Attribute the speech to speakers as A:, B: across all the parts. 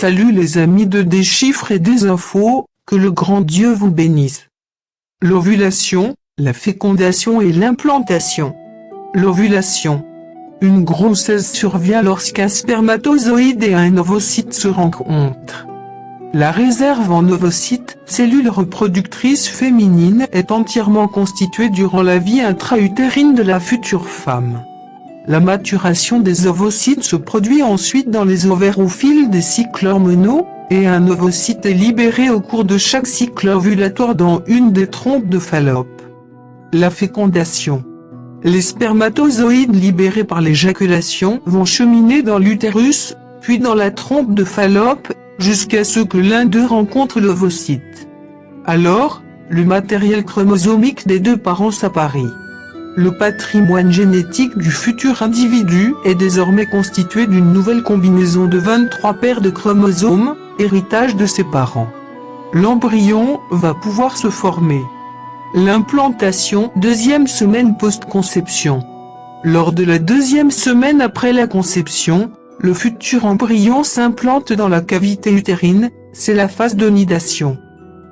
A: Salut les amis de Des chiffres et des infos, que le grand Dieu vous bénisse. L'ovulation, la fécondation et l'implantation. L'ovulation. Une grossesse survient lorsqu'un spermatozoïde et un ovocyte se rencontrent. La réserve en ovocyte, cellule reproductrice féminine, est entièrement constituée durant la vie intra-utérine de la future femme. La maturation des ovocytes se produit ensuite dans les ovaires au fil des cycles hormonaux, et un ovocyte est libéré au cours de chaque cycle ovulatoire dans une des trompes de Fallope. La fécondation. Les spermatozoïdes libérés par l'éjaculation vont cheminer dans l'utérus, puis dans la trompe de Fallope, jusqu'à ce que l'un d'eux rencontre l'ovocyte. Alors, le matériel chromosomique des deux parents s'appareille. Le patrimoine génétique du futur individu est désormais constitué d'une nouvelle combinaison de 23 paires de chromosomes, héritage de ses parents. L'embryon va pouvoir se former. L'implantation, deuxième semaine post-conception. Lors de la deuxième semaine après la conception, le futur embryon s'implante dans la cavité utérine, c'est la phase de nidation.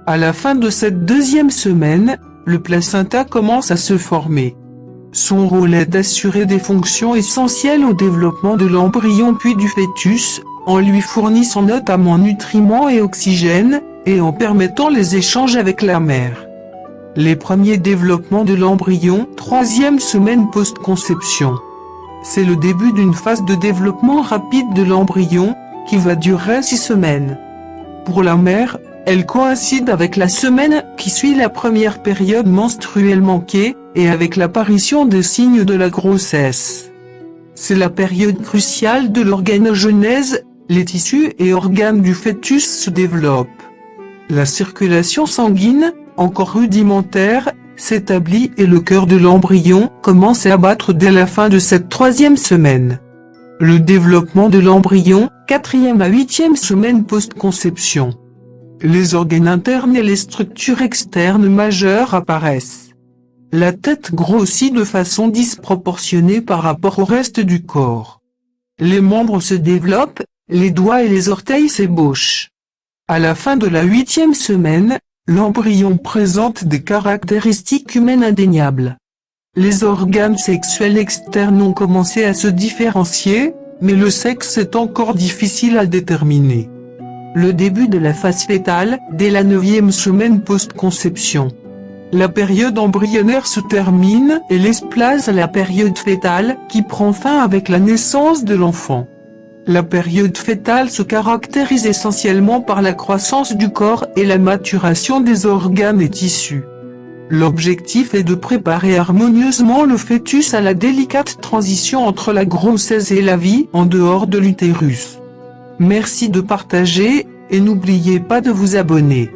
A: À la fin de cette deuxième semaine, le placenta commence à se former. Son rôle est d'assurer des fonctions essentielles au développement de l'embryon puis du fœtus, en lui fournissant notamment nutriments et oxygène, et en permettant les échanges avec la mère. Les premiers développements de l'embryon, troisième semaine post-conception. C'est le début d'une phase de développement rapide de l'embryon, qui va durer 6 semaines. Pour la mère, elle coïncide avec la semaine qui suit la première période menstruelle manquée, et avec l'apparition des signes de la grossesse. C'est la période cruciale de l'organogenèse, les tissus et organes du fœtus se développent. La circulation sanguine, encore rudimentaire, s'établit et le cœur de l'embryon commence à battre dès la fin de cette troisième semaine. Le développement de l'embryon, 4e à 8e semaine post-conception. Les organes internes et les structures externes majeures apparaissent. La tête grossit de façon disproportionnée par rapport au reste du corps. Les membres se développent, les doigts et les orteils s'ébauchent. À la fin de la 8e semaine, l'embryon présente des caractéristiques humaines indéniables. Les organes sexuels externes ont commencé à se différencier, mais le sexe est encore difficile à déterminer. Le début de la phase fœtale, dès la 9e semaine post-conception. La période embryonnaire se termine et laisse place à la période fœtale, qui prend fin avec la naissance de l'enfant. La période fœtale se caractérise essentiellement par la croissance du corps et la maturation des organes et tissus. L'objectif est de préparer harmonieusement le fœtus à la délicate transition entre la grossesse et la vie en dehors de l'utérus. Merci de partager, et n'oubliez pas de vous abonner.